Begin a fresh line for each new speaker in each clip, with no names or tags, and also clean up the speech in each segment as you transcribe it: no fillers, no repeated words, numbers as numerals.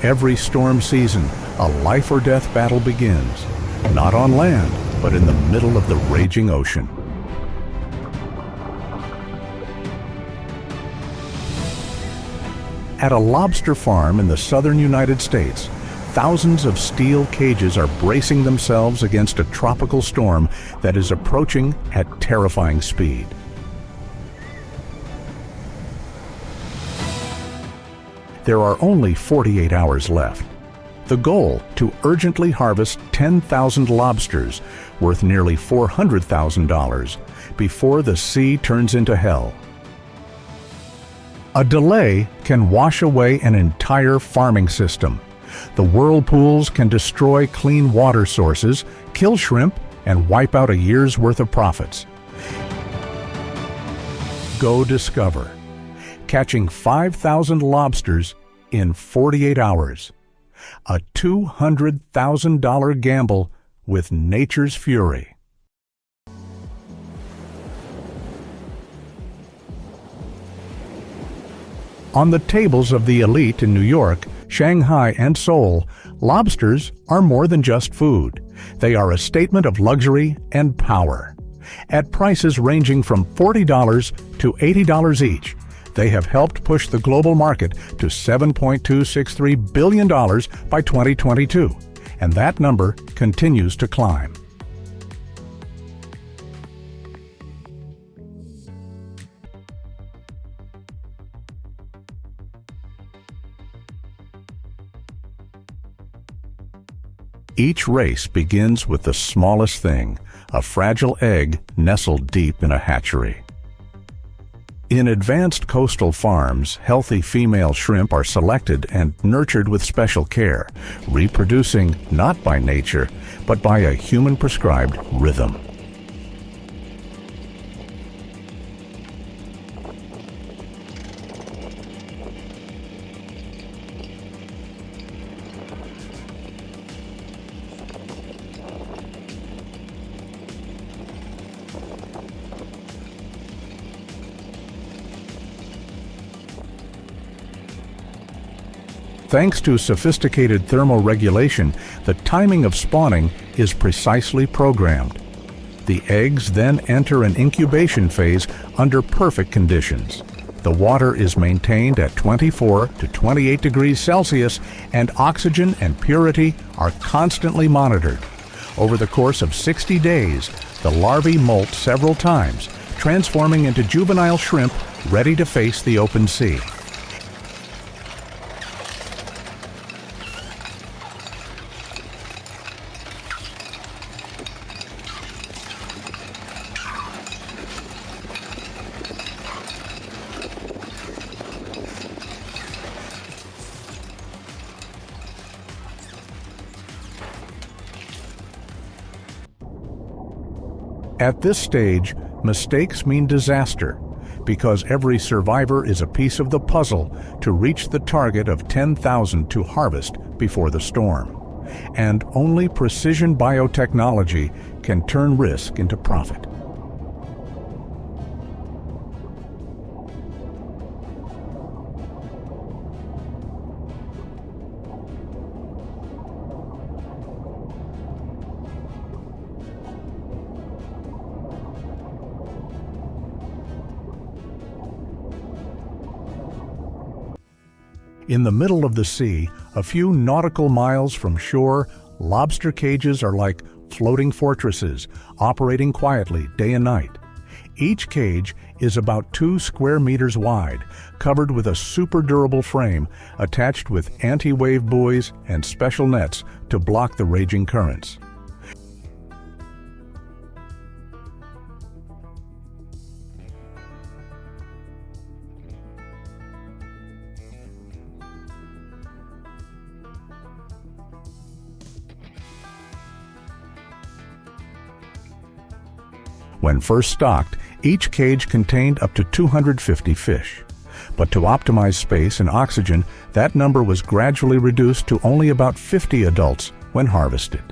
Every storm season, a life or death battle begins, not on land, but in the middle of the raging ocean. At a lobster farm in the southern United States, thousands of steel cages are bracing themselves against a tropical storm that is approaching at terrifying speed. There are only 48 hours left. The goal, to urgently harvest 10,000 lobsters, worth nearly $400,000, before the sea turns into hell. A delay can wash away an entire farming system. The whirlpools can destroy clean water sources, kill shrimp, and wipe out a year's worth of profits. Godiscover, catching 5,000 lobsters in 48 hours. A $200,000 gamble with nature's fury. On the tables of the elite in New York, Shanghai, and Seoul, lobsters are more than just food. They are a statement of luxury and power. At prices ranging from $40 to $80 each, they have helped push the global market to $7.263 billion by 2022, and that number continues to climb. Each race begins with the smallest thing, a fragile egg nestled deep in a hatchery. In advanced coastal farms, healthy female shrimp are selected and nurtured with special care, reproducing not by nature, but by a human-prescribed rhythm. Thanks to sophisticated thermoregulation, the timing of spawning is precisely programmed. The eggs then enter an incubation phase under perfect conditions. The water is maintained at 24 to 28 degrees Celsius, and oxygen and purity are constantly monitored. Over the course of 60 days, the larvae molt several times, transforming into juvenile shrimp ready to face the open sea. At this stage, mistakes mean disaster, because every survivor is a piece of the puzzle to reach the target of 10,000 to harvest before the storm. And only precision biotechnology can turn risk into profit. In the middle of the sea, a few nautical miles from shore, lobster cages are like floating fortresses, operating quietly day and night. Each cage is about 2 square meters wide, covered with a super durable frame, attached with anti-wave buoys and special nets to block the raging currents. When first stocked, each cage contained up to 250 fish. But to optimize space and oxygen, that number was gradually reduced to only about 50 adults when harvested.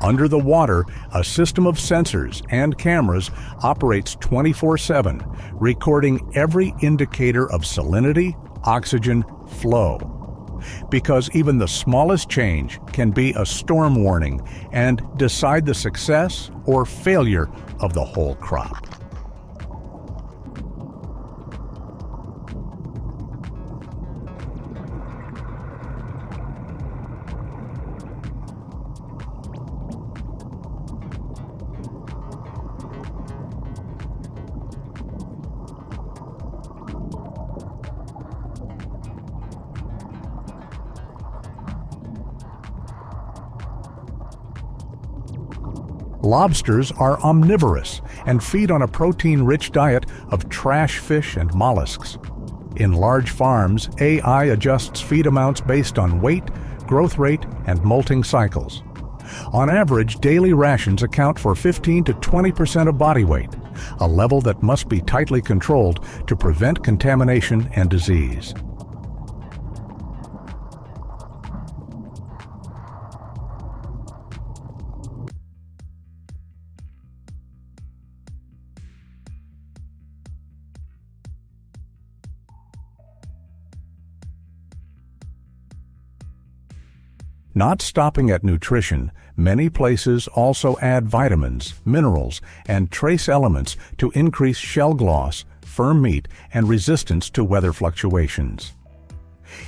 Under the water, a system of sensors and cameras operates 24/7, recording every indicator of salinity, oxygen, flow. Because even the smallest change can be a storm warning and decide the success or failure of the whole crop. Lobsters are omnivorous and feed on a protein-rich diet of trash fish and mollusks. In large farms, AI adjusts feed amounts based on weight, growth rate, and molting cycles. On average, daily rations account for 15 to 20% of body weight, a level that must be tightly controlled to prevent contamination and disease. Not stopping at nutrition, many places also add vitamins, minerals, and trace elements to increase shell gloss, firm meat, and resistance to weather fluctuations.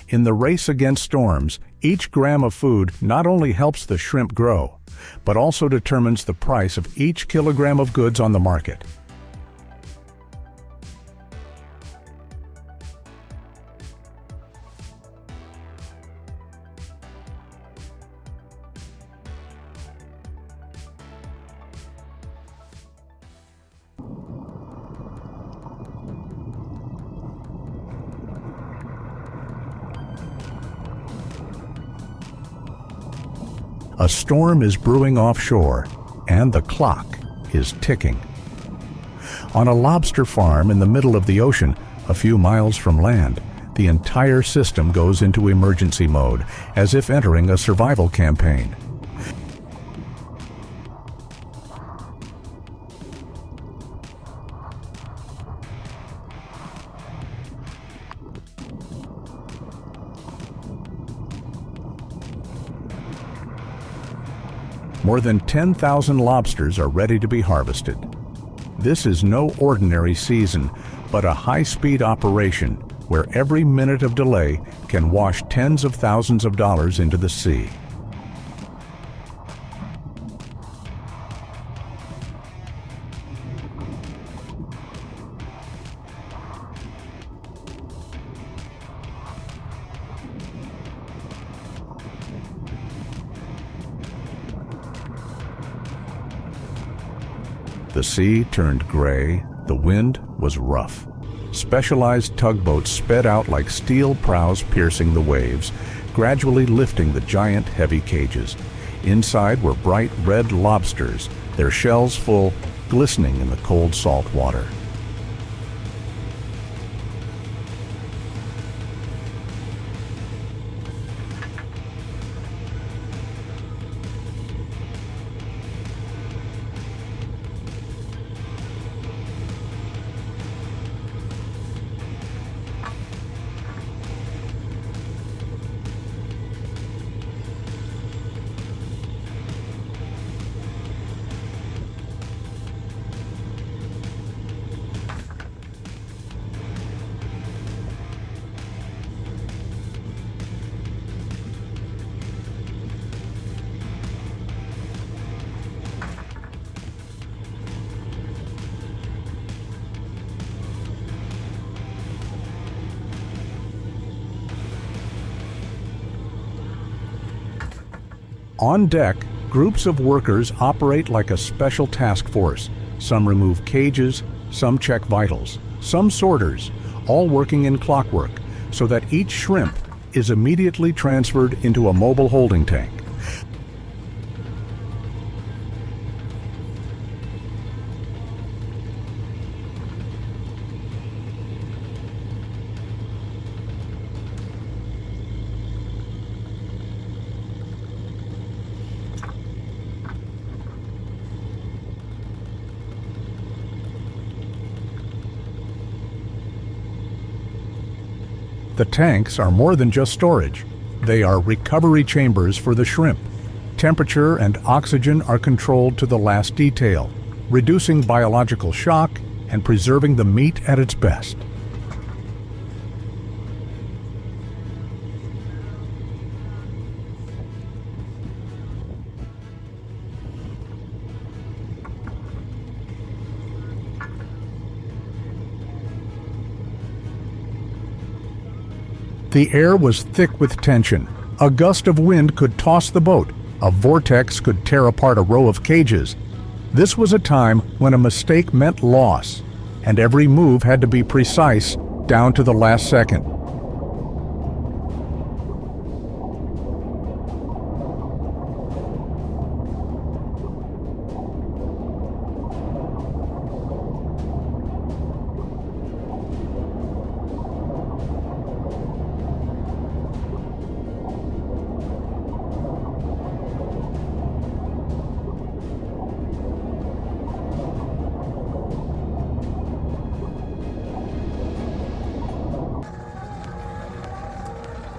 In the race against storms, each gram of food not only helps the shrimp grow, but also determines the price of each kilogram of goods on the market. A storm is brewing offshore, and the clock is ticking. On a lobster farm in the middle of the ocean, a few miles from land, the entire system goes into emergency mode, as if entering a survival campaign. More than 10,000 lobsters are ready to be harvested. This is no ordinary season, but a high-speed operation where every minute of delay can wash tens of thousands of dollars into the sea. The sea turned gray, the wind was rough. Specialized tugboats sped out like steel prows piercing the waves, gradually lifting the giant heavy cages. Inside were bright red lobsters, their shells full, glistening in the cold salt water. On deck, groups of workers operate like a special task force. Some remove cages, some check vitals, some sorters, all working in clockwork, so that each shrimp is immediately transferred into a mobile holding tank. The tanks are more than just storage. They are recovery chambers for the shrimp. Temperature and oxygen are controlled to the last detail, reducing biological shock and preserving the meat at its best. The air was thick with tension. A gust of wind could toss the boat. A vortex could tear apart a row of cages. This was a time when a mistake meant loss, and every move had to be precise down to the last second.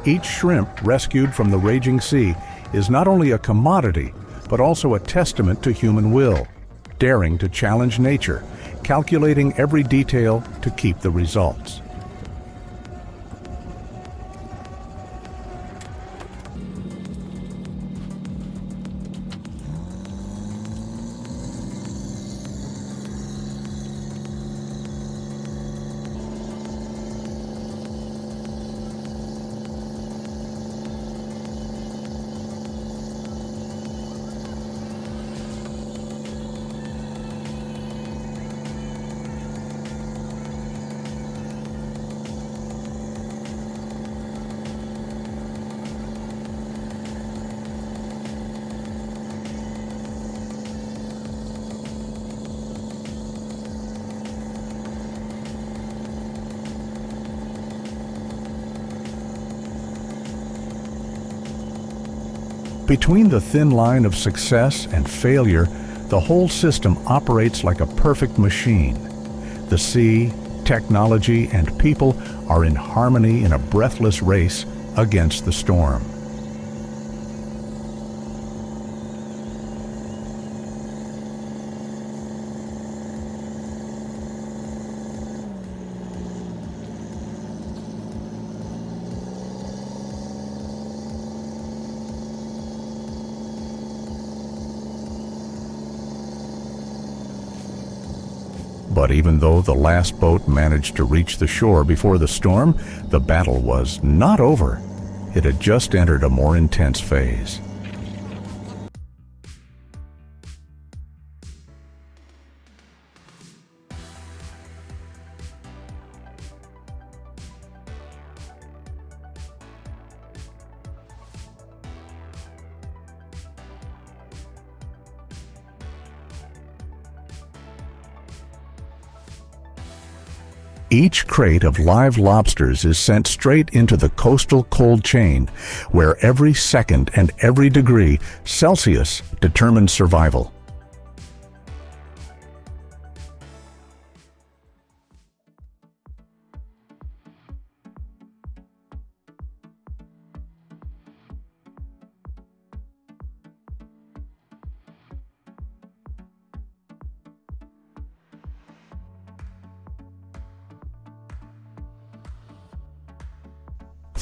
Each shrimp rescued from the raging sea is not only a commodity, but also a testament to human will, daring to challenge nature, calculating every detail to keep the results. Between the thin line of success and failure, the whole system operates like a perfect machine. The sea, technology, and people are in harmony in a breathless race against the storm. But even though the last boat managed to reach the shore before the storm, the battle was not over. It had just entered a more intense phase. Each crate of live lobsters is sent straight into the coastal cold chain, where every second and every degree Celsius determines survival.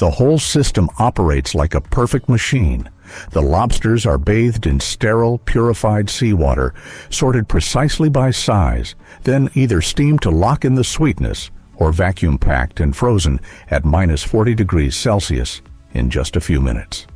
The whole system operates like a perfect machine. The lobsters are bathed in sterile, purified seawater, sorted precisely by size, then either steamed to lock in the sweetness or vacuum packed and frozen at minus 40 degrees Celsius in just a few minutes.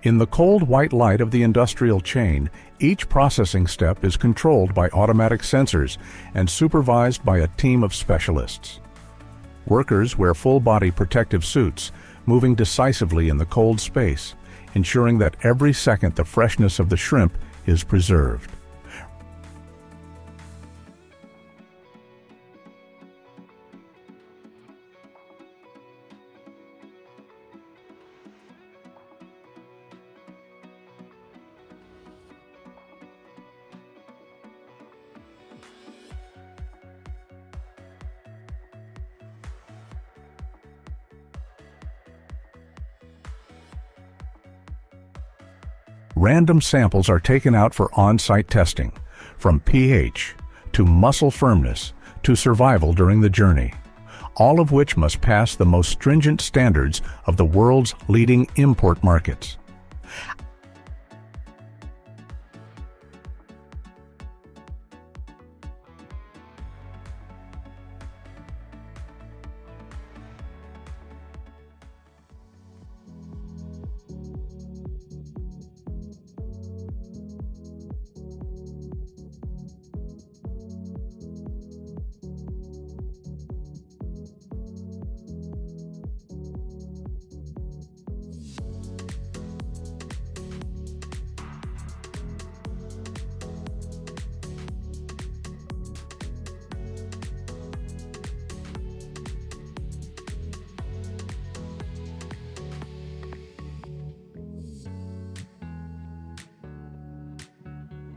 In the cold white light of the industrial chain, each processing step is controlled by automatic sensors and supervised by a team of specialists. Workers wear full-body protective suits, moving decisively in the cold space, ensuring that every second the freshness of the shrimp is preserved. Random samples are taken out for on-site testing, from pH to muscle firmness to survival during the journey, all of which must pass the most stringent standards of the world's leading import markets.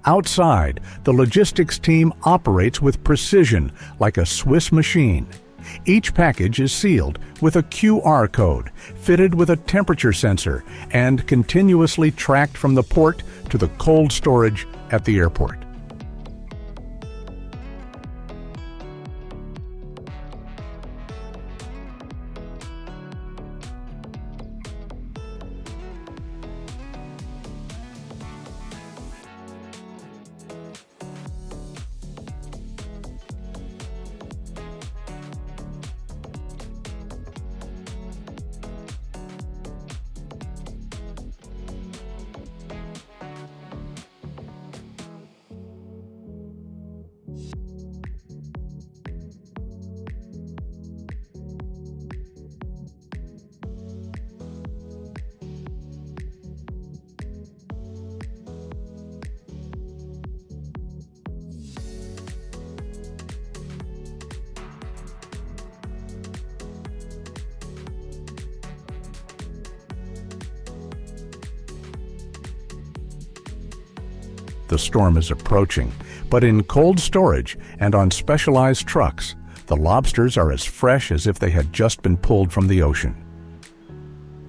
Outside, the logistics team operates with precision like a Swiss machine. Each package is sealed with a QR code, fitted with a temperature sensor, and continuously tracked from the port to the cold storage at the airport. The storm is approaching, but in cold storage and on specialized trucks, the lobsters are as fresh as if they had just been pulled from the ocean.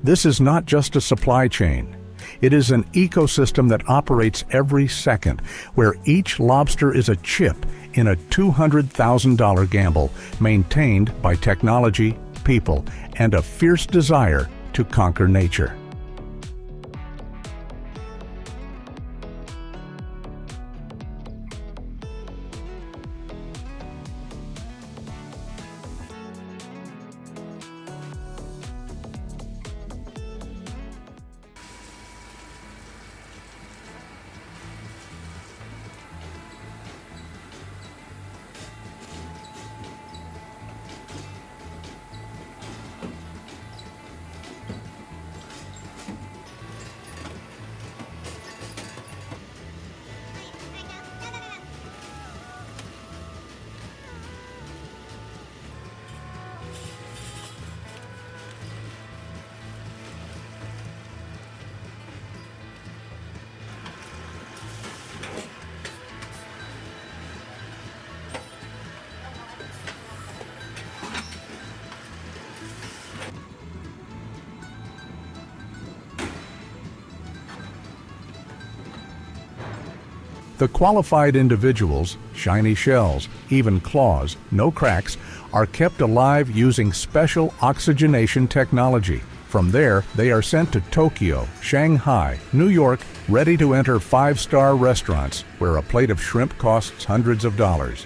This is not just a supply chain. It is an ecosystem that operates every second, where each lobster is a chip in a $200,000 gamble maintained by technology, people, and a fierce desire to conquer nature. The qualified individuals, shiny shells, even claws, no cracks, are kept alive using special oxygenation technology. From there, they are sent to Tokyo, Shanghai, New York, ready to enter five-star restaurants where a plate of shrimp costs hundreds of dollars.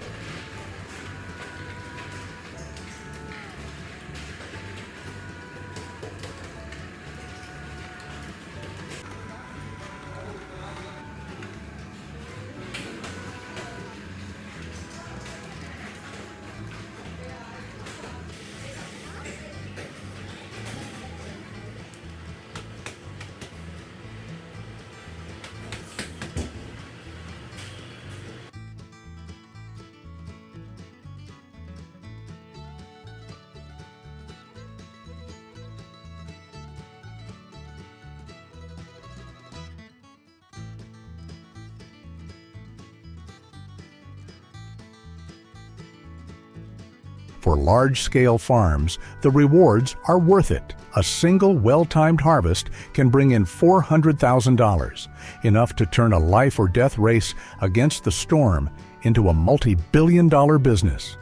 For large-scale farms, the rewards are worth it. A single well-timed harvest can bring in $400,000, enough to turn a life-or-death race against the storm into a multi-billion-dollar business.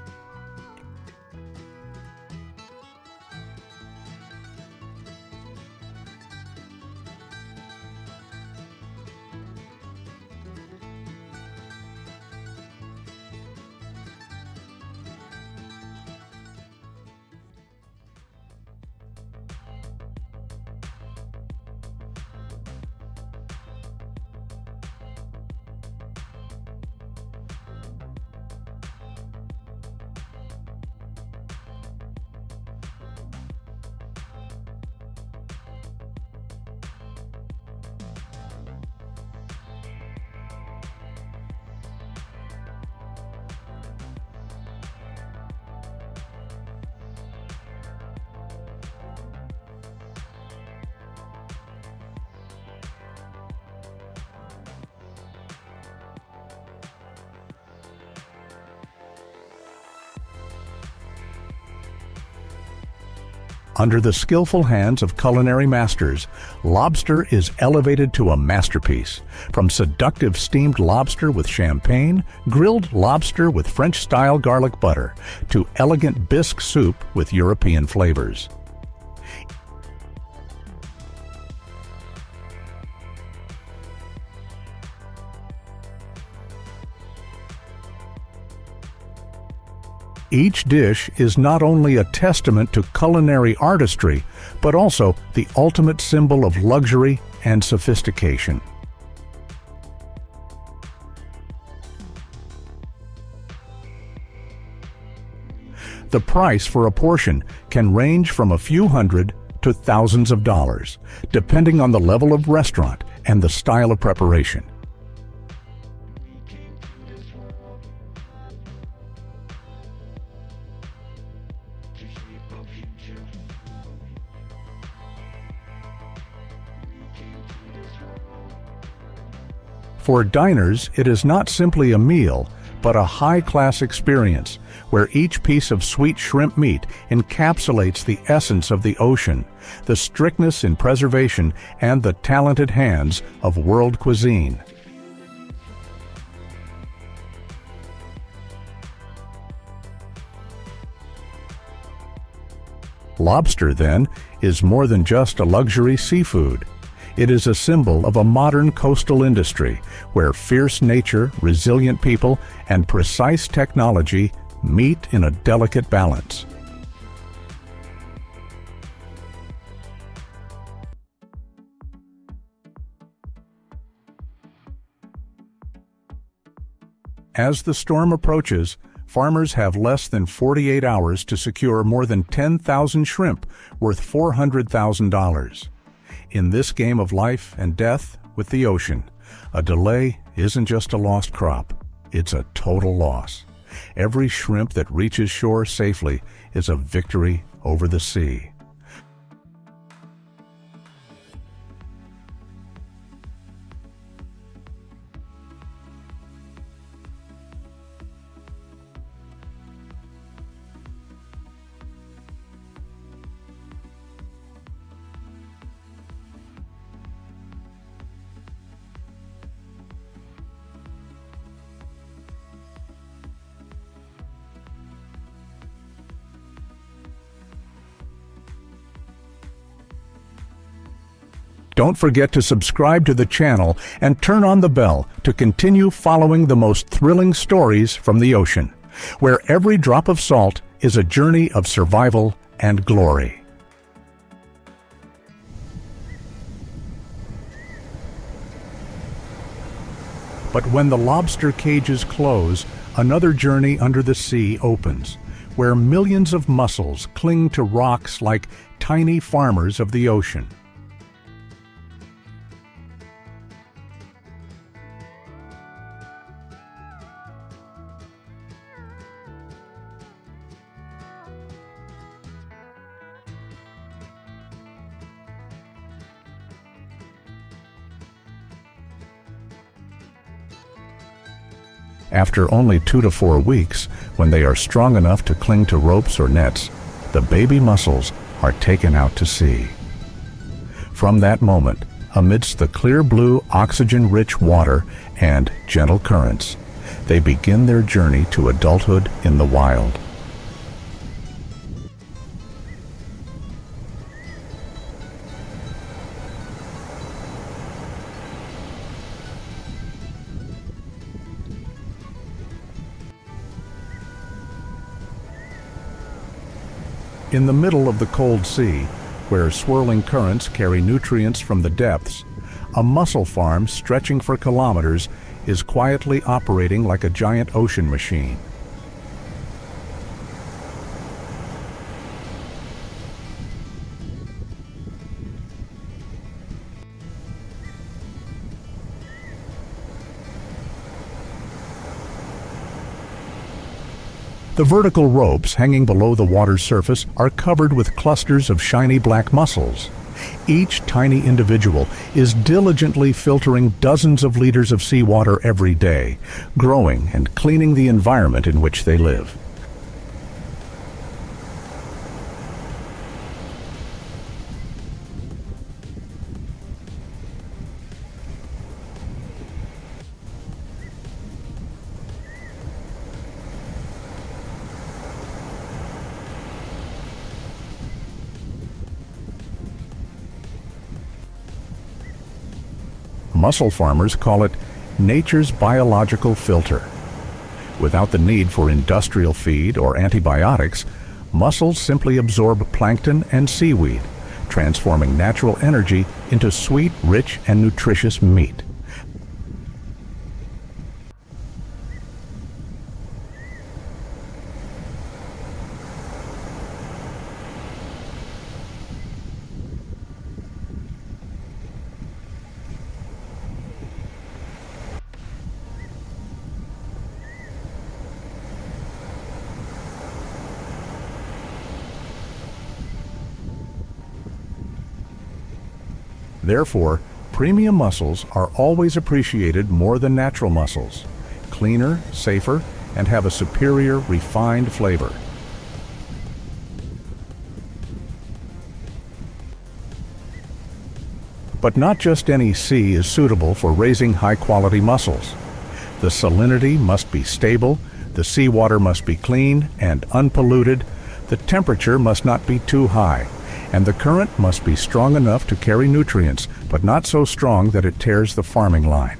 Under the skillful hands of culinary masters, lobster is elevated to a masterpiece. From seductive steamed lobster with champagne, grilled lobster with French-style garlic butter, to elegant bisque soup with European flavors. Each dish is not only a testament to culinary artistry, but also the ultimate symbol of luxury and sophistication. The price for a portion can range from a few hundred to thousands of dollars, depending on the level of restaurant and the style of preparation. For diners, it is not simply a meal, but a high-class experience, where each piece of sweet shrimp meat encapsulates the essence of the ocean, the strictness in preservation, and the talented hands of world cuisine. Lobster, then, is more than just a luxury seafood. It is a symbol of a modern coastal industry where fierce nature, resilient people, and precise technology meet in a delicate balance. As the storm approaches, farmers have less than 48 hours to secure more than 10,000 shrimp worth $400,000. In this game of life and death with the ocean, a delay isn't just a lost crop, it's a total loss. Every shrimp that reaches shore safely is a victory over the sea. Don't forget to subscribe to the channel and turn on the bell to continue following the most thrilling stories from the ocean, where every drop of salt is a journey of survival and glory. But when the lobster cages close, another journey under the sea opens, where millions of mussels cling to rocks like tiny farmers of the ocean. After only 2 to 4 weeks, when they are strong enough to cling to ropes or nets, the baby mussels are taken out to sea. From that moment, amidst the clear blue, oxygen-rich water and gentle currents, they begin their journey to adulthood in the wild. In the middle of the cold sea, where swirling currents carry nutrients from the depths, a mussel farm stretching for kilometers is quietly operating like a giant ocean machine. The vertical ropes hanging below the water's surface are covered with clusters of shiny black mussels. Each tiny individual is diligently filtering dozens of liters of seawater every day, growing and cleaning the environment in which they live. Mussel farmers call it nature's biological filter. Without the need for industrial feed or antibiotics, mussels simply absorb plankton and seaweed, transforming natural energy into sweet, rich, and nutritious meat. Therefore, premium mussels are always appreciated more than natural mussels, cleaner, safer, and have a superior, refined flavor. But not just any sea is suitable for raising high-quality mussels. The salinity must be stable, the seawater must be clean and unpolluted, the temperature must not be too high, and the current must be strong enough to carry nutrients, but not so strong that it tears the farming line.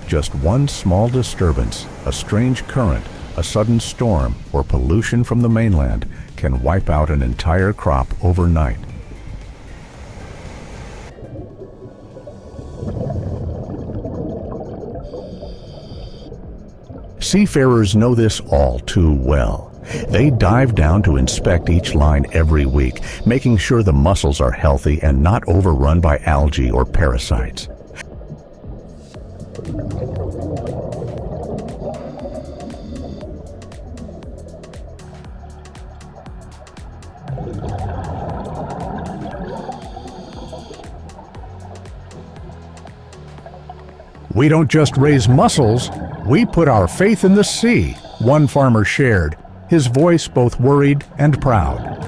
Just one small disturbance, a strange current, a sudden storm, or pollution from the mainland can wipe out an entire crop overnight. Seafarers know this all too well. They dive down to inspect each line every week, making sure the mussels are healthy and not overrun by algae or parasites. "We don't just raise mussels, we put our faith in the sea," one farmer shared, his voice both worried and proud.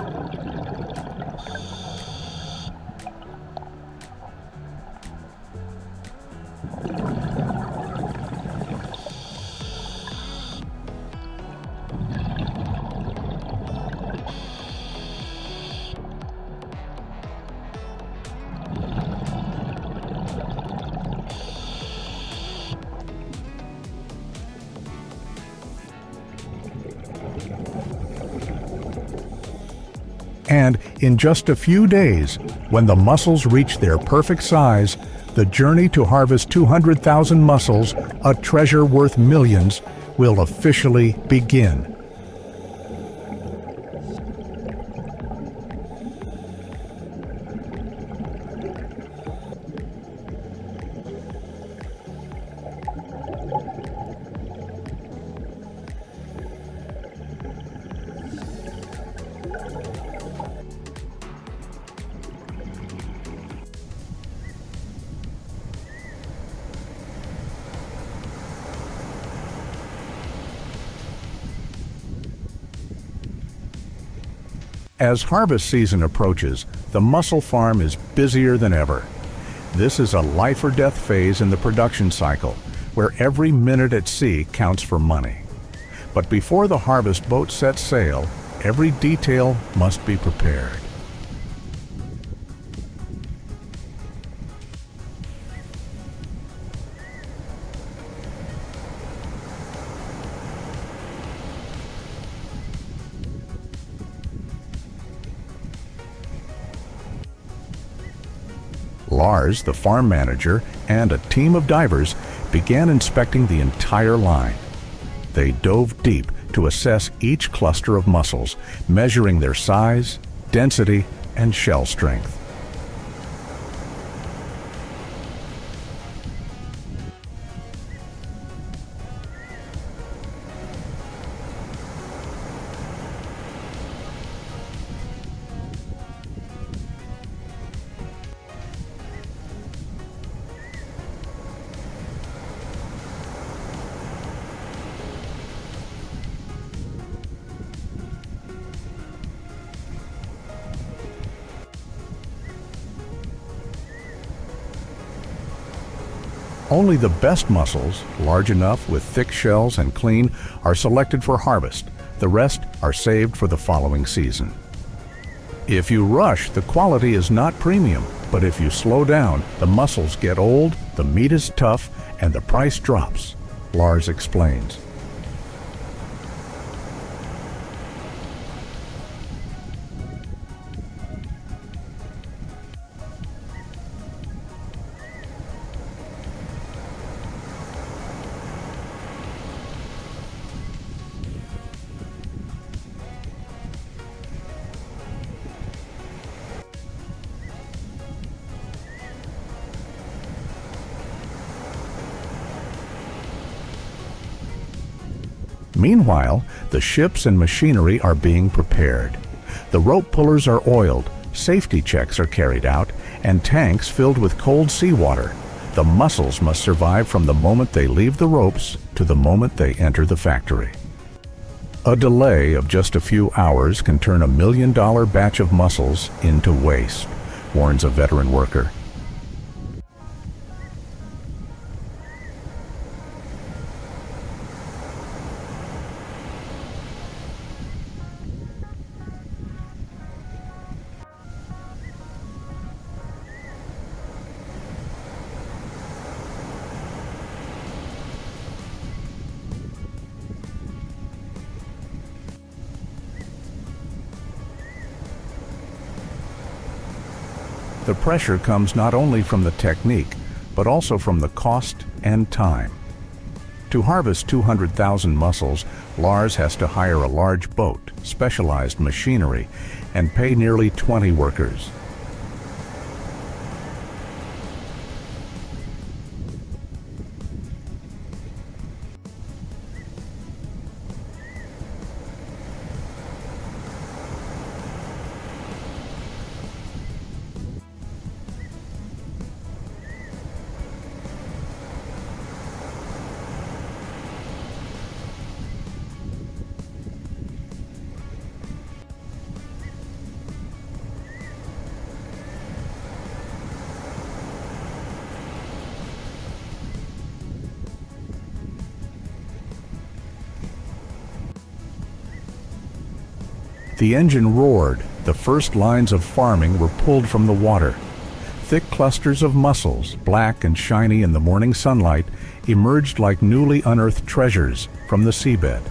And in just a few days, when the mussels reach their perfect size, the journey to harvest 200,000 mussels, a treasure worth millions, will officially begin. As harvest season approaches, the mussel farm is busier than ever. This is a life or death phase in the production cycle, where every minute at sea counts for money. But before the harvest boat sets sail, every detail must be prepared. Lars, the farm manager, and a team of divers began inspecting the entire line. They dove deep to assess each cluster of mussels, measuring their size, density, and shell strength. Only the best mussels, large enough with thick shells and clean, are selected for harvest. The rest are saved for the following season. If you rush, the quality is not premium, but if you slow down, the mussels get old, the meat is tough, and the price drops, Lars explains. Meanwhile, the ships and machinery are being prepared. The rope pullers are oiled, safety checks are carried out, and tanks filled with cold seawater. The mussels must survive from the moment they leave the ropes to the moment they enter the factory. A delay of just a few hours can turn $1 million batch of mussels into waste, warns a veteran worker. The pressure comes not only from the technique, but also from the cost and time. To harvest 200,000 mussels, Lars has to hire a large boat, specialized machinery, and pay nearly 20 workers. The engine roared. The first lines of farming were pulled from the water. Thick clusters of mussels, black and shiny in the morning sunlight, emerged like newly unearthed treasures from the seabed.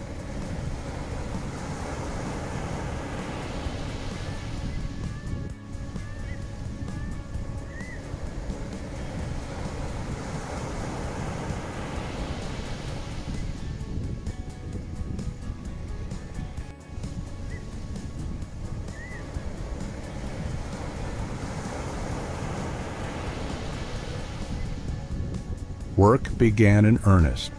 Work began in earnest.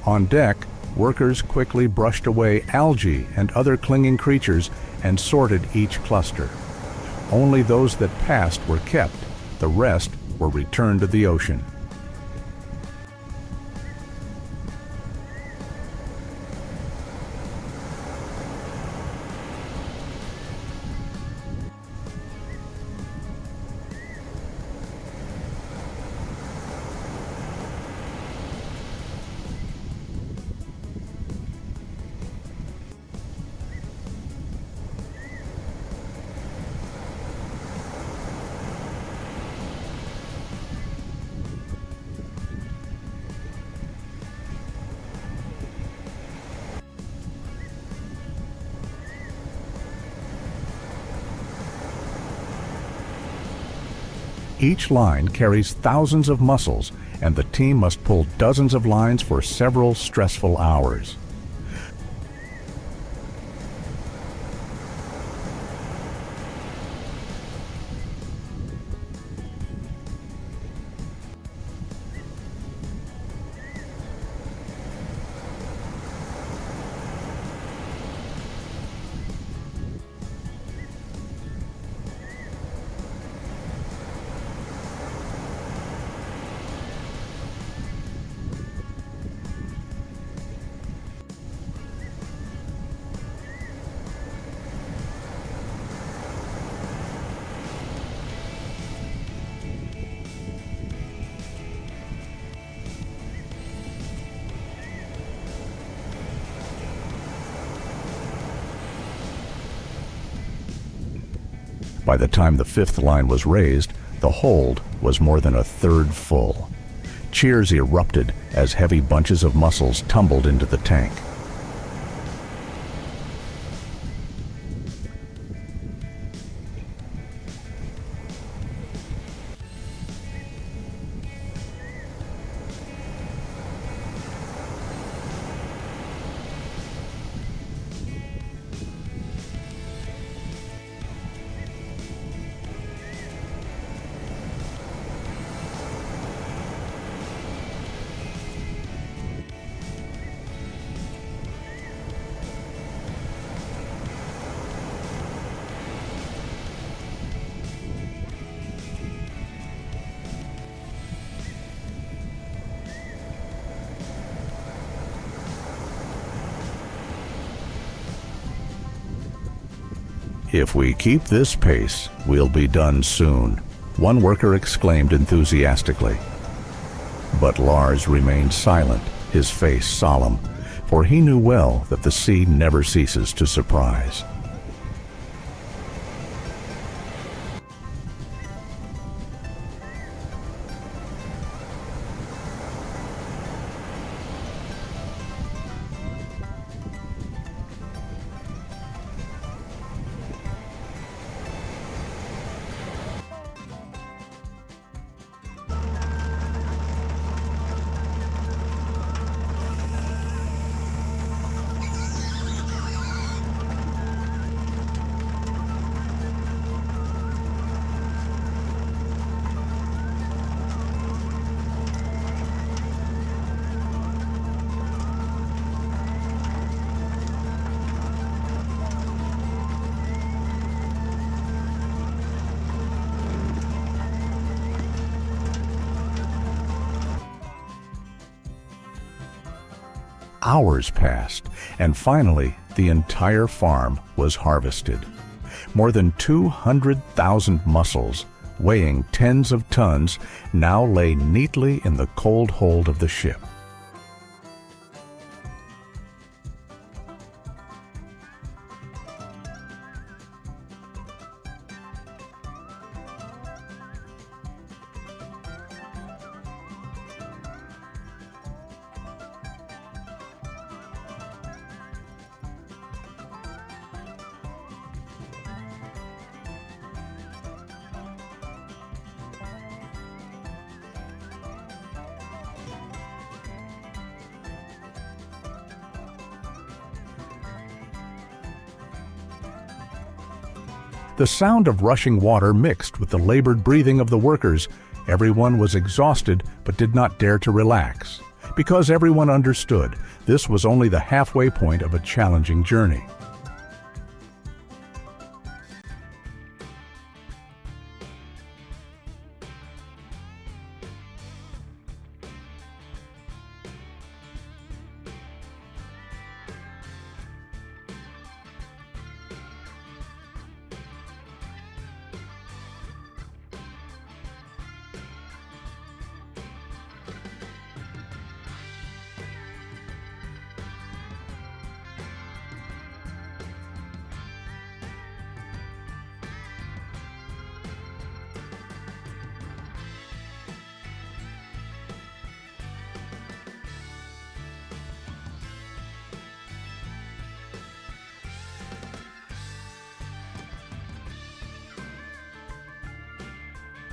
On deck, workers quickly brushed away algae and other clinging creatures and sorted each cluster. Only those that passed were kept. The rest were returned to the ocean. Each line carries thousands of mussels, and the team must pull dozens of lines for several stressful hours. By the time the fifth line was raised, the hold was more than a third full. Cheers erupted as heavy bunches of mussels tumbled into the tank. "If we keep this pace, we'll be done soon," one worker exclaimed enthusiastically. But Lars remained silent, his face solemn, for he knew well that the sea never ceases to surprise. Hours passed, and finally the entire farm was harvested. More than 200,000 mussels, weighing tens of tons, now lay neatly in the cold hold of the ship. The sound of rushing water mixed with the labored breathing of the workers. Everyone was exhausted but did not dare to relax, because everyone understood this was only the halfway point of a challenging journey.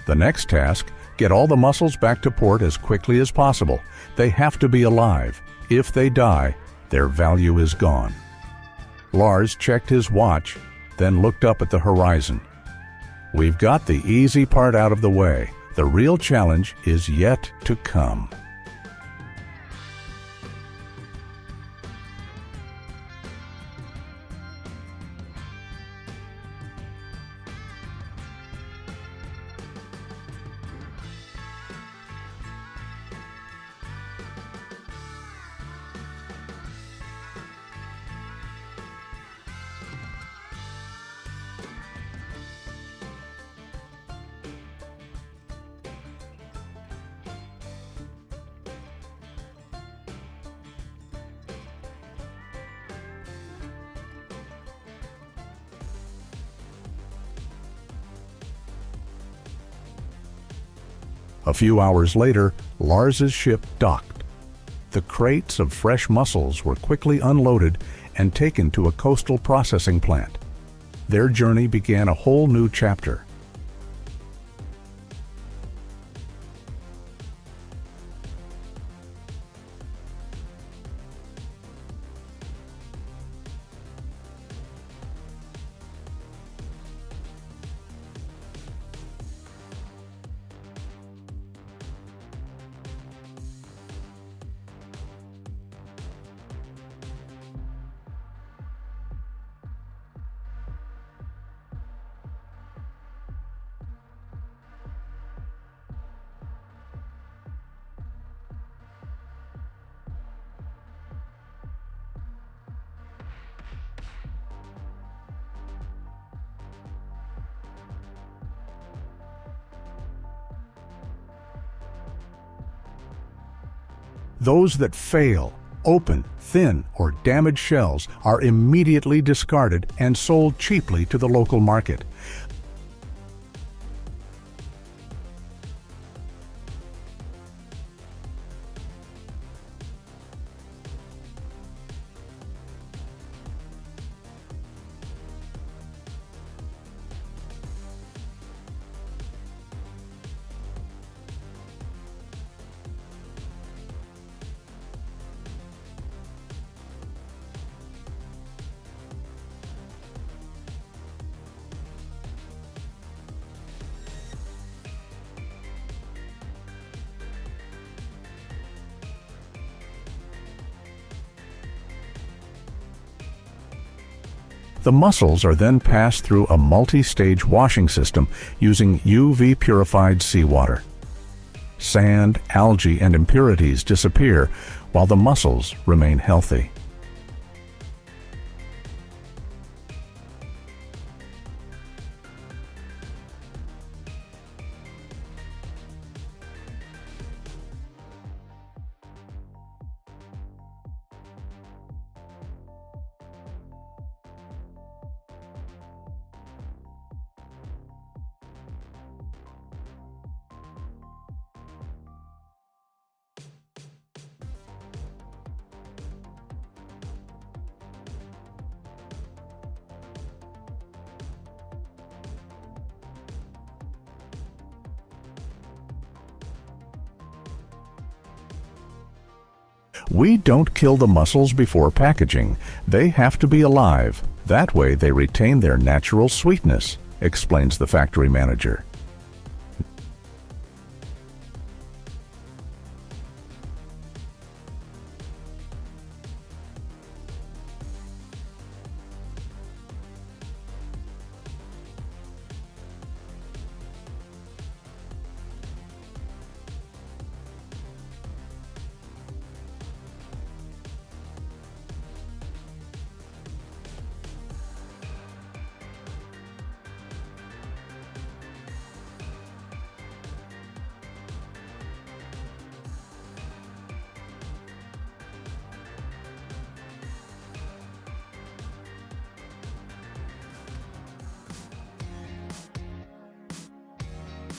The next task, get all the mussels back to port as quickly as possible. They have to be alive. If they die, their value is gone. Lars checked his watch, then looked up at the horizon. We've got the easy part out of the way. The real challenge is yet to come. A few hours later, Lars's ship docked. The crates of fresh mussels were quickly unloaded and taken to a coastal processing plant. Their journey began a whole new chapter. Those that fail, open, thin, or damaged shells are immediately discarded and sold cheaply to the local market. The mussels are then passed through a multi-stage washing system using UV-purified seawater. Sand, algae, and impurities disappear while the mussels remain healthy. We don't kill the mussels before packaging. They have to be alive. That way they retain their natural sweetness, explains the factory manager.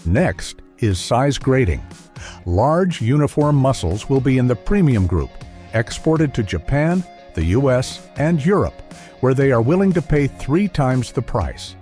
Next is size grading. Large uniform mussels will be in the premium group, exported to Japan, the US, and Europe, where they are willing to pay 3 times the price.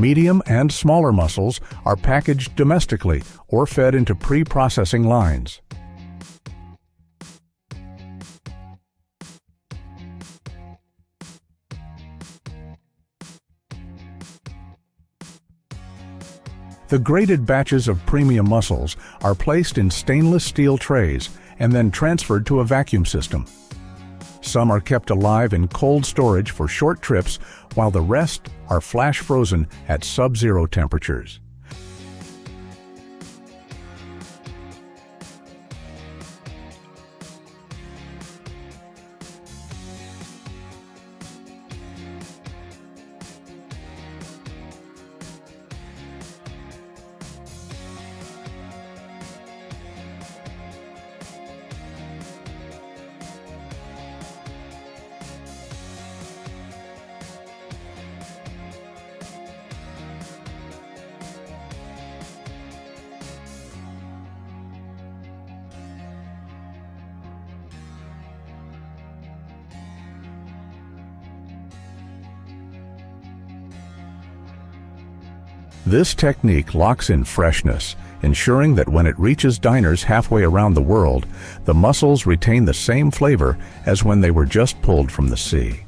Medium and smaller mussels are packaged domestically or fed into pre-processing lines. The graded batches of premium mussels are placed in stainless steel trays and then transferred to a vacuum system. Some are kept alive in cold storage for short trips, while the rest are flash frozen at sub-zero temperatures. This technique locks in freshness, ensuring that when it reaches diners halfway around the world, the mussels retain the same flavor as when they were just pulled from the sea.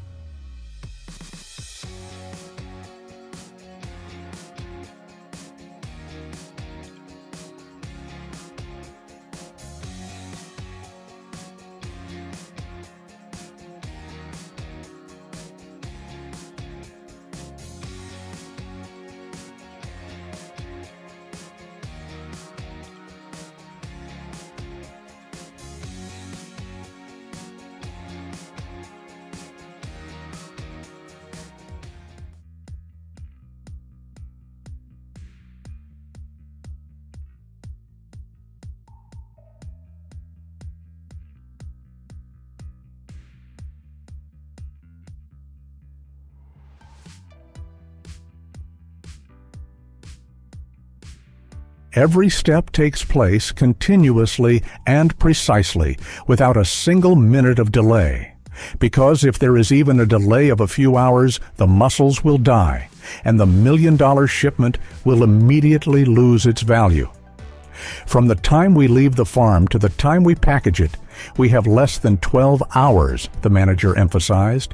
Every step takes place continuously and precisely, without a single minute of delay. Because if there is even a delay of a few hours, the mussels will die, and the million-dollar shipment will immediately lose its value. From the time we leave the farm to the time we package it, we have less than 12 hours, the manager emphasized.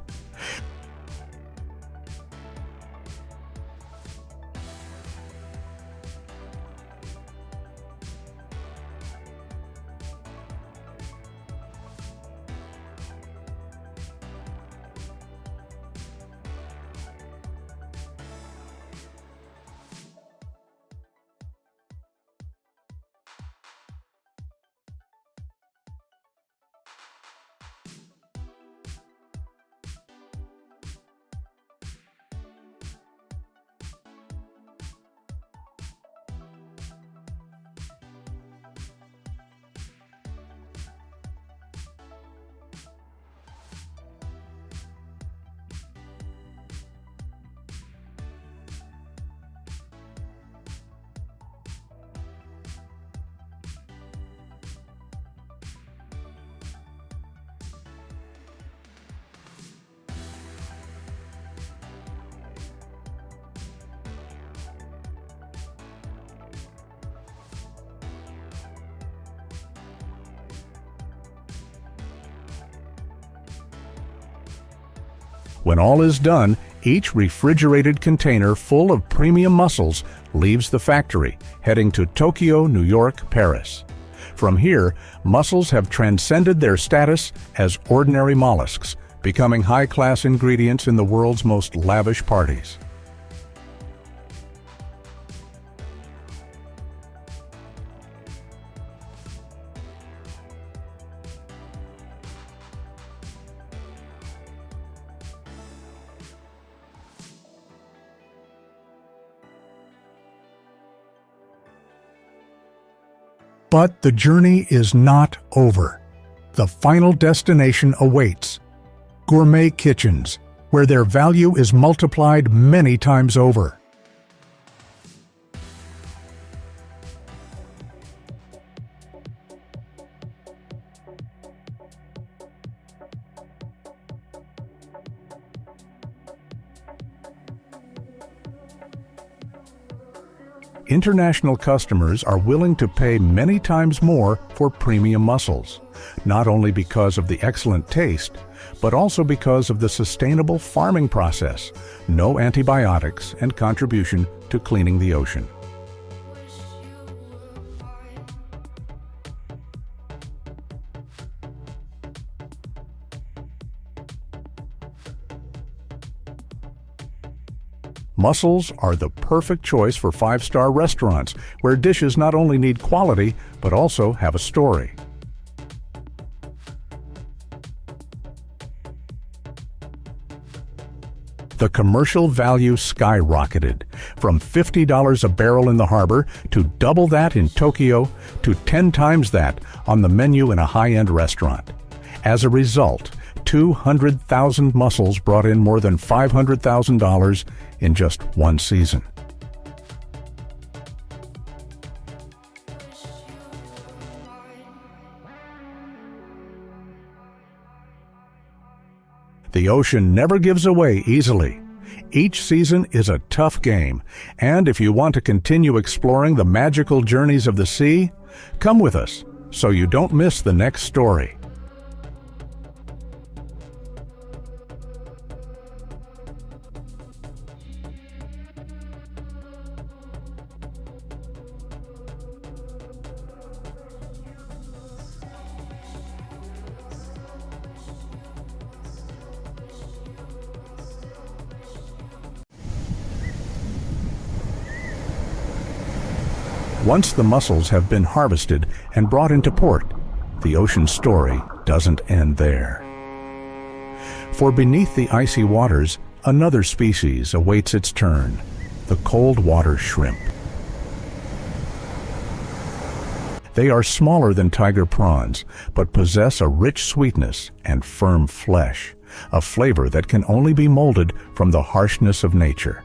When all is done, each refrigerated container full of premium mussels leaves the factory, heading to Tokyo, New York, Paris. From here, mussels have transcended their status as ordinary mollusks, becoming high-class ingredients in the world's most lavish parties. But the journey is not over. The final destination awaits: gourmet kitchens, where their value is multiplied many times over. International customers are willing to pay many times more for premium mussels, not only because of the excellent taste, but also because of the sustainable farming process, no antibiotics, and contribution to cleaning the ocean. Mussels are the perfect choice for five-star restaurants, where dishes not only need quality, but also have a story. The commercial value skyrocketed, from $50 a barrel in the harbor to double that in Tokyo to 10 times that on the menu in a high-end restaurant. As a result, 200,000 mussels brought in more than $500,000 in just one season. The ocean never gives away easily. Each season is a tough game, and if you want to continue exploring the magical journeys of the sea, come with us so you don't miss the next story. Once the mussels have been harvested and brought into port, the ocean's story doesn't end there. For beneath the icy waters, another species awaits its turn, the cold water shrimp. They are smaller than tiger prawns, but possess a rich sweetness and firm flesh, a flavor that can only be molded from the harshness of nature.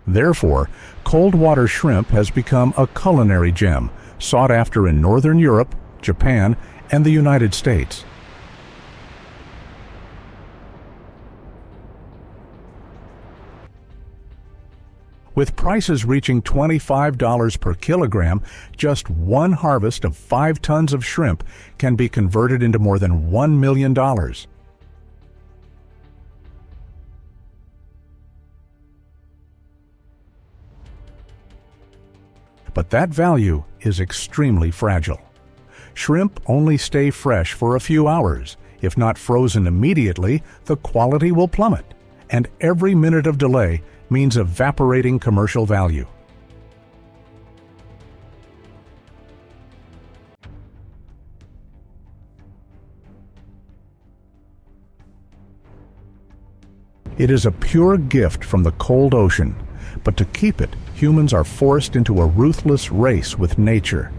Therefore, cold water shrimp has become a culinary gem, sought after in Northern Europe, Japan, and the United States. With prices reaching $25 per kilogram, just one harvest of 5 tons of shrimp can be converted into more than $1 million. But that value is extremely fragile. Shrimp only stay fresh for a few hours. If not frozen immediately, the quality will plummet, and every minute of delay means evaporating commercial value. It is a pure gift from the cold ocean, but to keep it, humans are forced into a ruthless race with nature.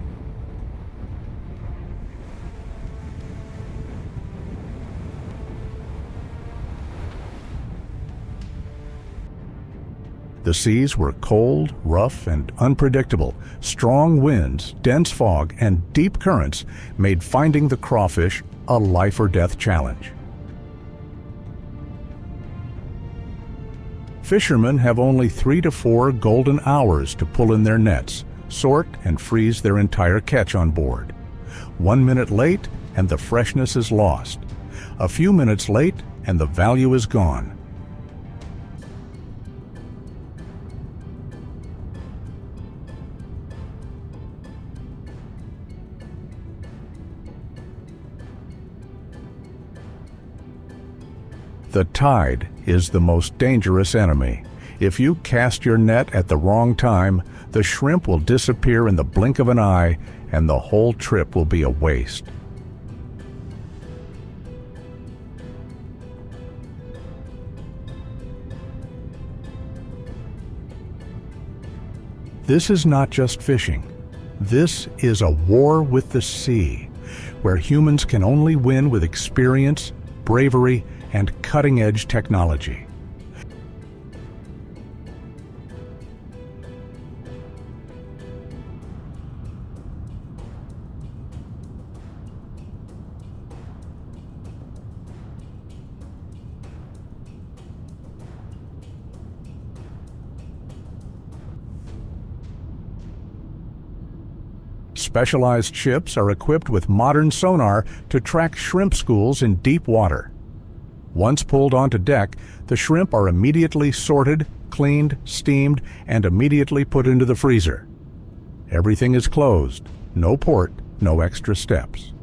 The seas were cold, rough, and unpredictable. Strong winds, dense fog, and deep currents made finding the crawfish a life-or-death challenge. Fishermen have only 3 to 4 golden hours to pull in their nets, sort, and freeze their entire catch on board. 1 minute late, and the freshness is lost. A few minutes late, and the value is gone. The tide is the most dangerous enemy. If you cast your net at the wrong time, the shrimp will disappear in the blink of an eye, and the whole trip will be a waste. This is not just fishing. This is a war with the sea, where humans can only win with experience, bravery, and cutting-edge technology. Specialized ships are equipped with modern sonar to track shrimp schools in deep water. Once pulled onto deck, the shrimp are immediately sorted, cleaned, steamed, and immediately put into the freezer. Everything is closed. No port, no extra steps.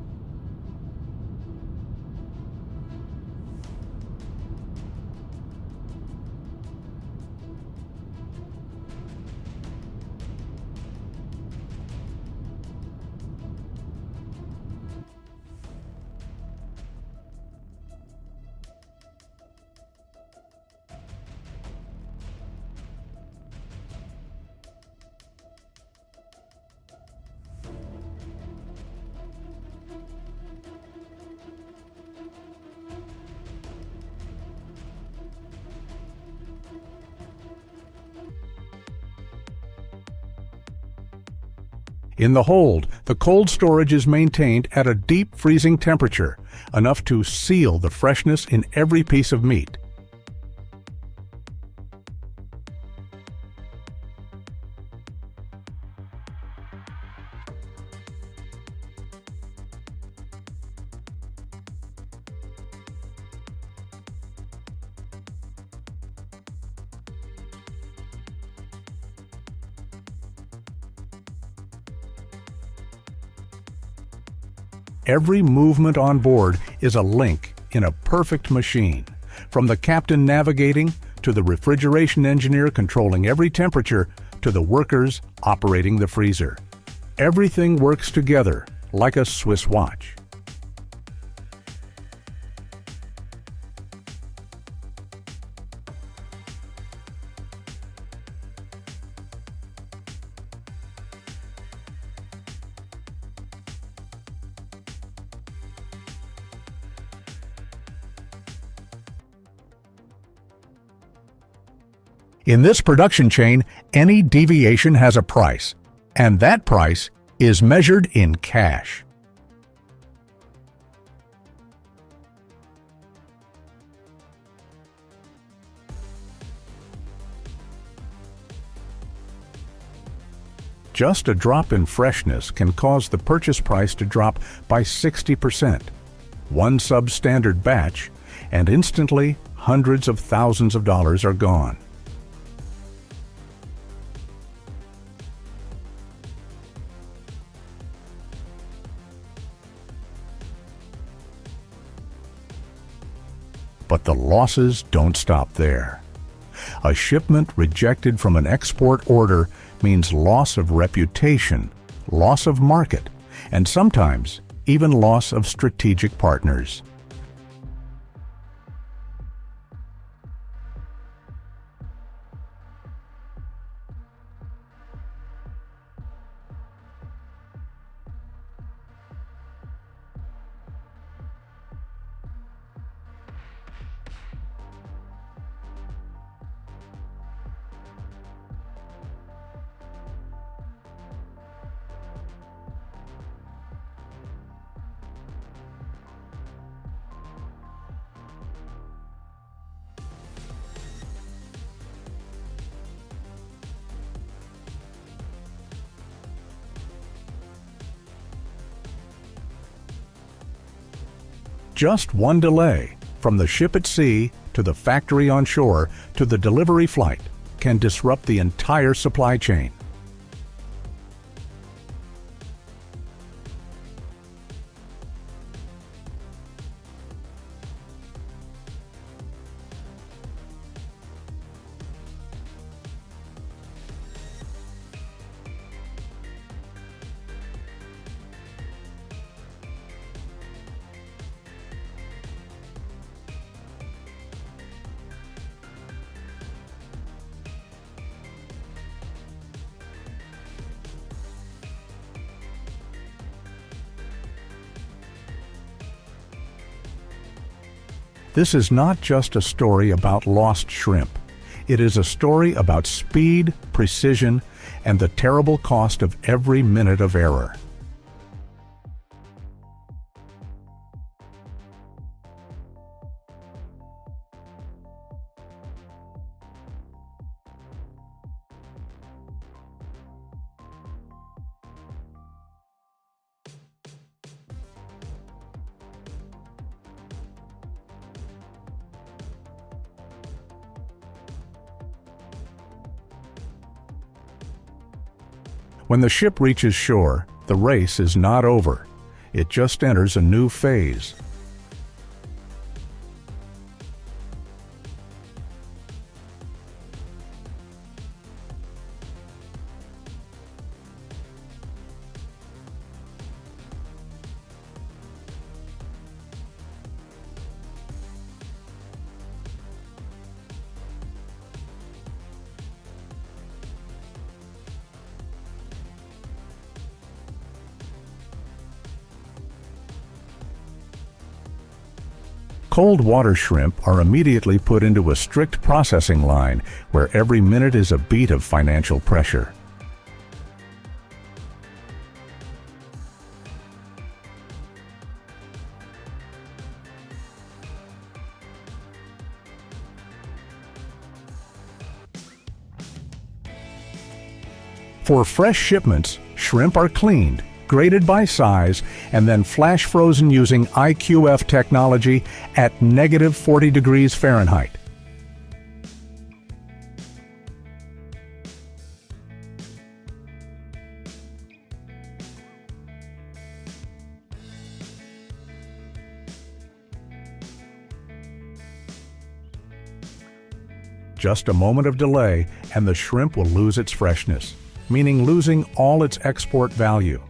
In the hold, the cold storage is maintained at a deep freezing temperature, enough to seal the freshness in every piece of meat. Every movement on board is a link in a perfect machine, from the captain navigating, to the refrigeration engineer controlling every temperature, to the workers operating the freezer. Everything works together like a Swiss watch. In this production chain, any deviation has a price, and that price is measured in cash. Just a drop in freshness can cause the purchase price to drop by 60%. One substandard batch, and instantly hundreds of thousands of dollars are gone. But the losses don't stop there. A shipment rejected from an export order means loss of reputation, loss of market, and sometimes even loss of strategic partners. Just one delay, from the ship at sea to the factory on shore to the delivery flight, can disrupt the entire supply chain. This is not just a story about lost shrimp. It is a story about speed, precision, and the terrible cost of every minute of error. When the ship reaches shore, the race is not over. It just enters a new phase. Cold water shrimp are immediately put into a strict processing line where every minute is a beat of financial pressure. For fresh shipments, shrimp are cleaned, graded by size, and then flash frozen using IQF technology at -40 degrees Fahrenheit. Just a moment of delay and the shrimp will lose its freshness, meaning losing all its export value.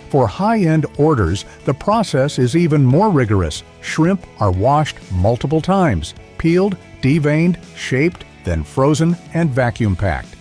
For high-end orders, the process is even more rigorous. Shrimp are washed multiple times, peeled, deveined, shaped, then frozen and vacuum packed.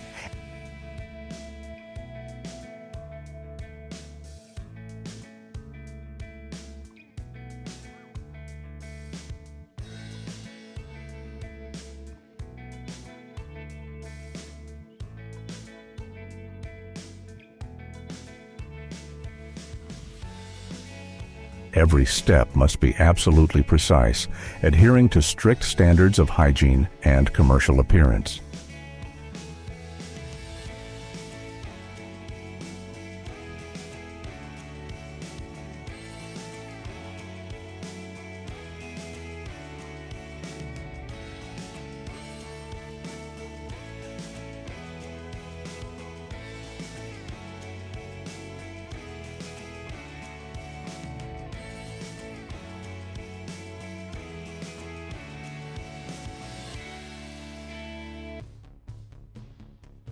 Every step must be absolutely precise, adhering to strict standards of hygiene and commercial appearance.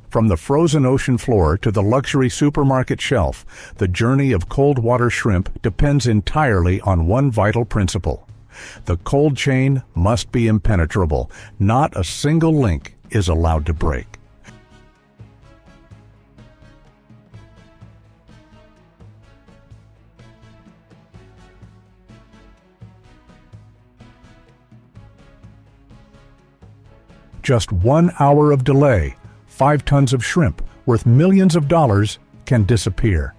From the frozen ocean floor to the luxury supermarket shelf, the journey of cold water shrimp depends entirely on one vital principle. The cold chain must be impenetrable. Not a single link is allowed to break. Just 1 hour of delay, 5 tons of shrimp worth millions of dollars can disappear.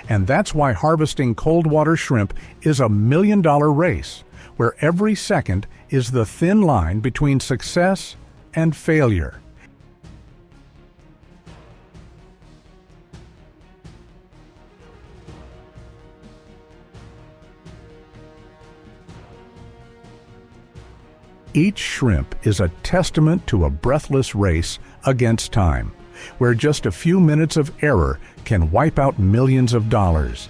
And that's why harvesting cold water shrimp is a million-dollar race, where every second is the thin line between success and failure. Each shrimp is a testament to a breathless race against time, where just a few minutes of error can wipe out millions of dollars.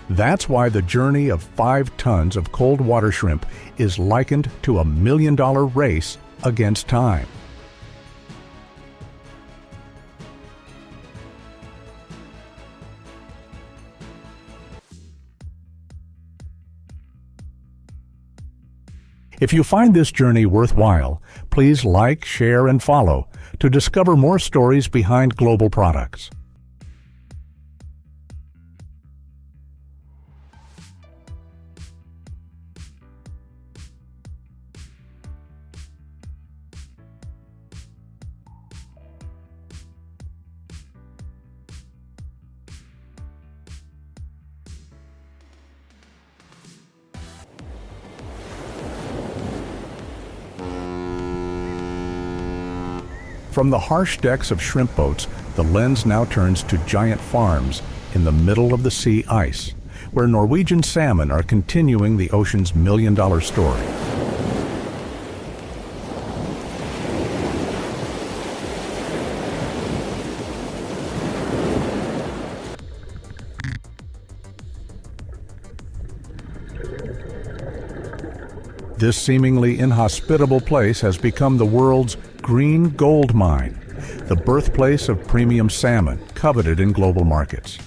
That's why the journey of 5 tons of cold water shrimp is likened to a million-dollar race against time. If you find this journey worthwhile, please like, share, and follow to discover more stories behind global products. From the harsh decks of shrimp boats, the lens now turns to giant farms in the middle of the sea ice, where Norwegian salmon are continuing the ocean's million-dollar story. This seemingly inhospitable place has become the world's green gold mine, the birthplace of premium salmon, coveted in global markets.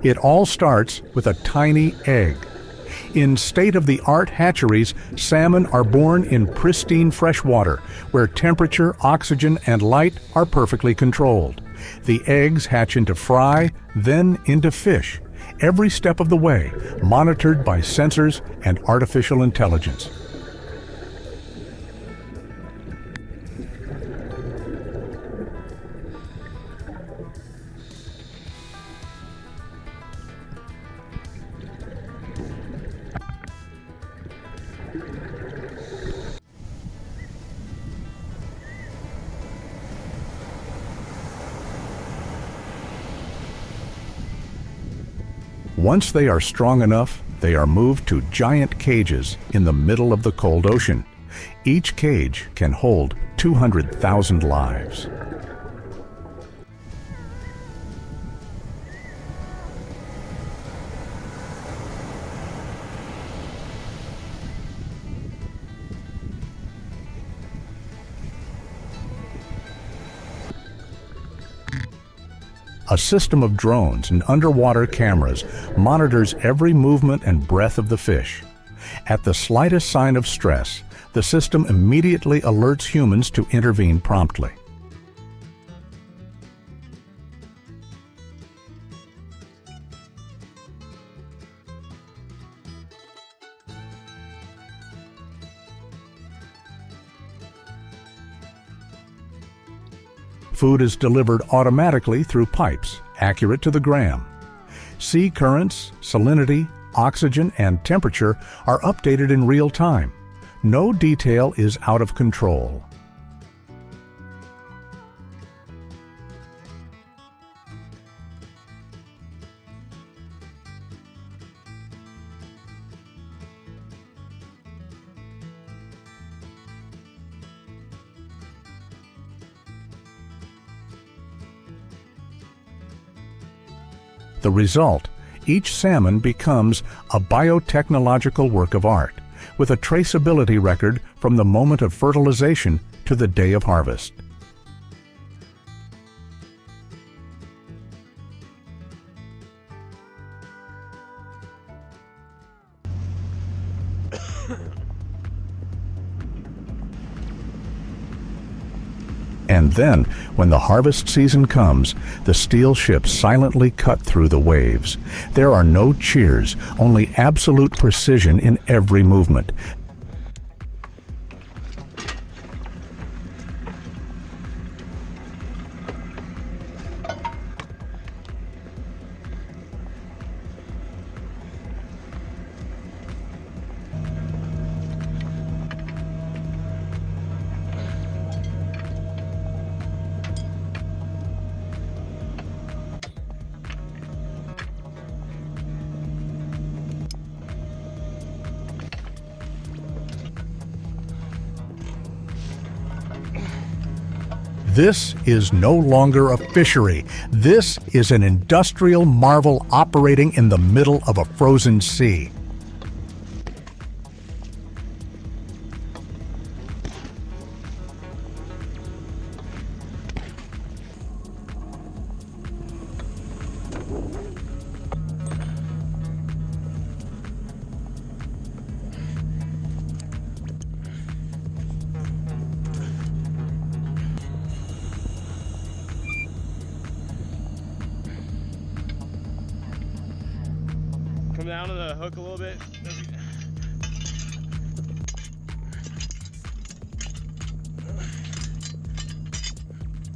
It all starts with a tiny egg. In state-of-the-art hatcheries, salmon are born in pristine fresh water, where temperature, oxygen, and light are perfectly controlled. The eggs hatch into fry, then into fish, every step of the way, monitored by sensors and artificial intelligence. Once they are strong enough, they are moved to giant cages in the middle of the cold ocean. Each cage can hold 200,000 lives. A system of drones and underwater cameras monitors every movement and breath of the fish. At the slightest sign of stress, the system immediately alerts humans to intervene promptly. Food is delivered automatically through pipes, accurate to the gram. Sea currents, salinity, oxygen, and temperature are updated in real time. No detail is out of control. The result, each salmon becomes a biotechnological work of art, with a traceability record from the moment of fertilization to the day of harvest. And then, when the harvest season comes, the steel ships silently cut through the waves. There are no cheers, only absolute precision in every movement. This is no longer a fishery. This is an industrial marvel operating in the middle of a frozen sea.
down to the hook a little bit.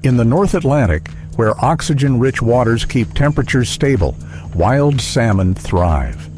In the North Atlantic, where oxygen-rich waters keep temperatures stable, wild salmon thrive.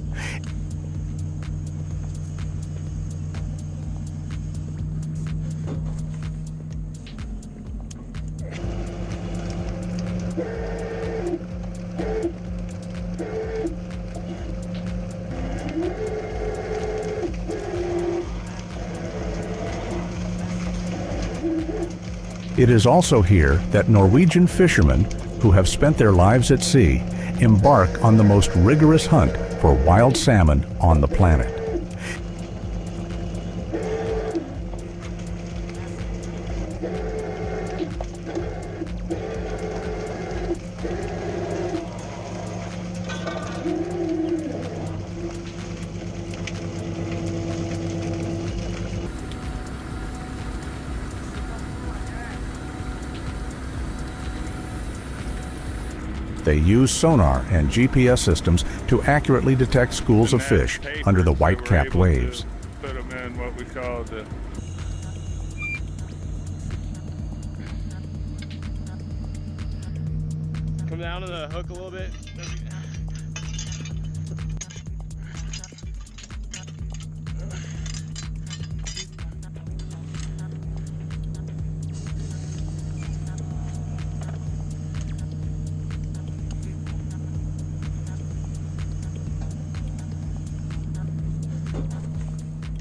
It is also here that Norwegian fishermen, who have spent their lives at sea, embark on the most rigorous hunt for wild salmon on the planet. They use sonar and GPS systems to accurately detect schools of fish under the white-capped waves.
Put them in what we call the come down to the hook a little bit.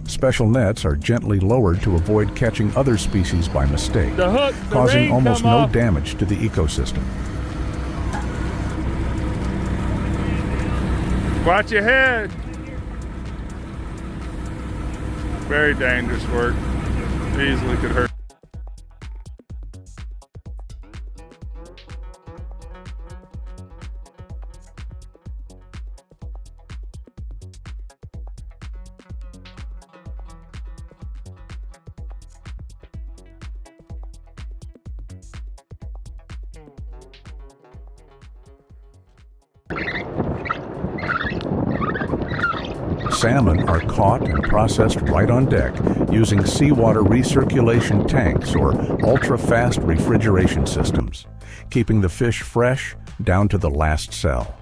Special nets are gently lowered to avoid catching other species by mistake,
The
causing almost no
off.
damage to the ecosystem.
Watch your head. Very dangerous work. Easily could hurt.
Salmon are caught and processed right on deck using seawater recirculation tanks or ultra-fast refrigeration systems, keeping the fish fresh down to the last cell.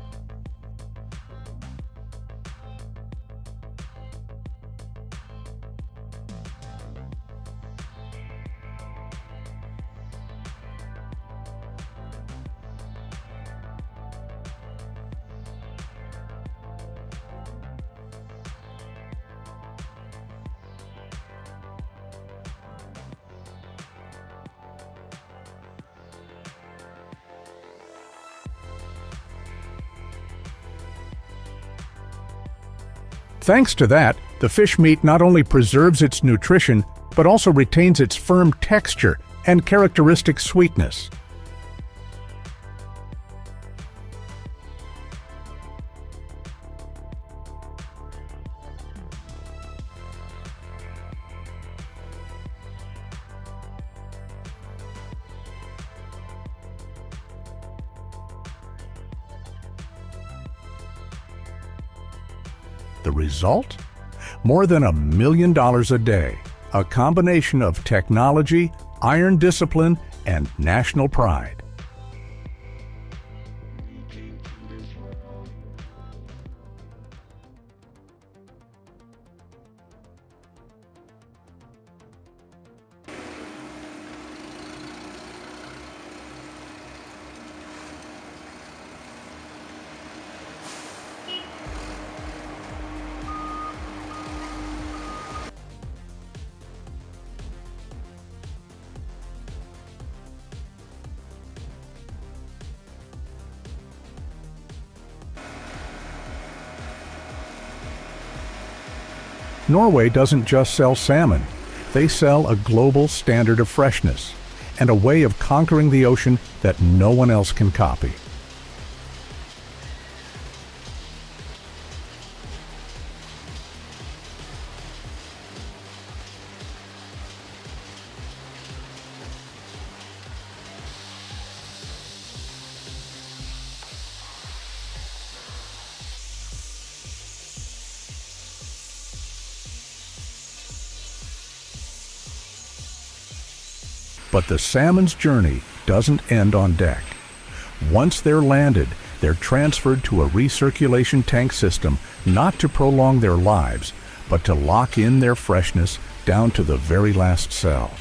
Thanks to that, the fish meat not only preserves its nutrition, but also retains its firm texture and characteristic sweetness. The result? More than $1 million a day, a combination of technology, iron discipline, and national pride. Norway doesn't just sell salmon, they sell a global standard of freshness and a way of conquering the ocean that no one else can copy. But the salmon's journey doesn't end on deck. Once they're landed, they're transferred to a recirculation tank system, not to prolong their lives, but to lock in their freshness down to the very last cell.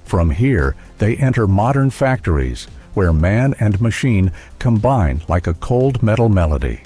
From here, they enter modern factories, where man and machine combine like a cold metal melody.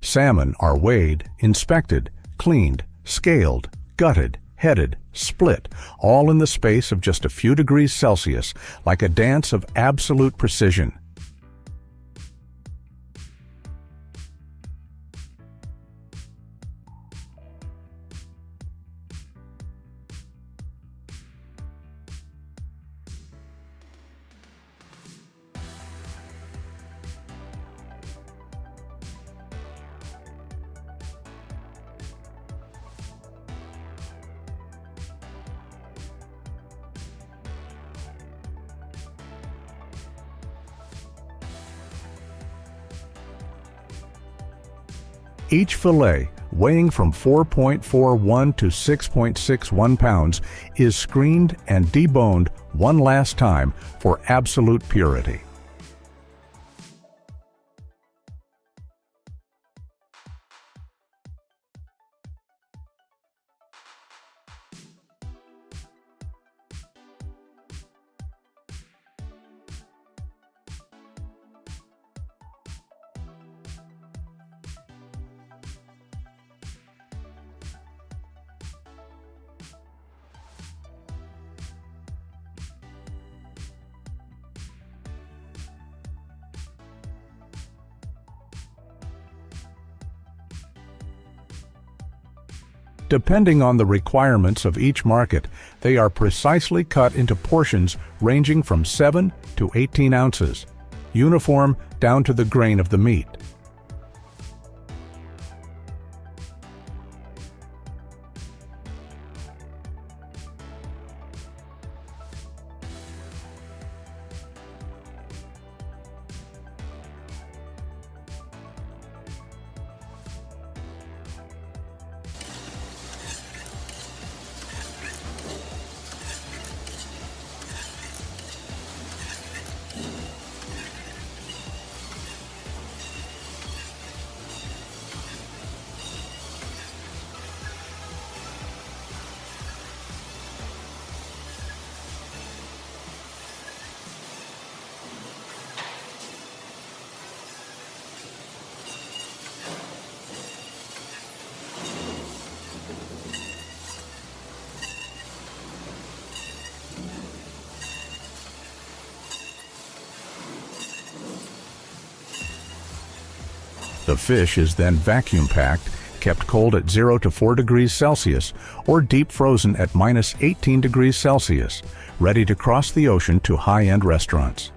Salmon are weighed, inspected, cleaned, scaled, gutted, headed, split, all in the space of just a few degrees Celsius, like a dance of absolute precision. Each fillet, weighing from 4.41 to 6.61 pounds, is screened and deboned one last time for absolute purity. Depending on the requirements of each market, they are precisely cut into portions ranging from 7 to 18 ounces, uniform down to the grain of the meat. The fish is then vacuum packed, kept cold at 0 to 4 degrees Celsius, or deep frozen at minus 18 degrees Celsius, ready to cross the ocean to high-end restaurants.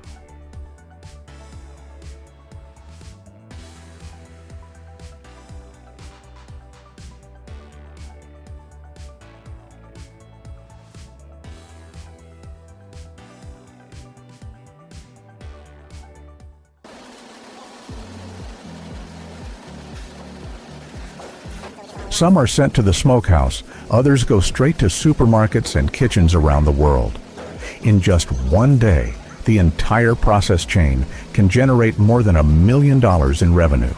Some are sent to the smokehouse, others go straight to supermarkets and kitchens around the world. In just one day, the entire process chain can generate more than $1 million in revenue.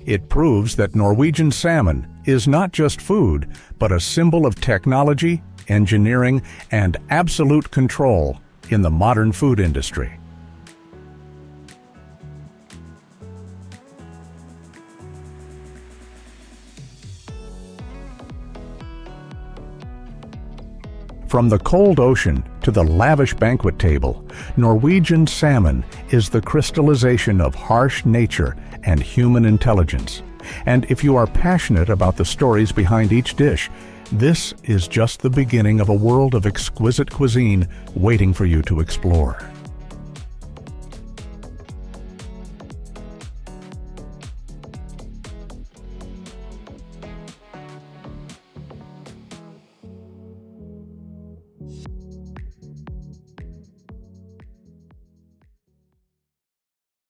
It proves that Norwegian salmon is not just food, but a symbol of technology, engineering, and absolute control in the modern food industry. From the cold ocean to the lavish banquet table, Norwegian salmon is the crystallization of harsh nature and human intelligence. And if you are passionate about the stories behind each dish, this is just the beginning of a world of exquisite cuisine waiting for you to explore.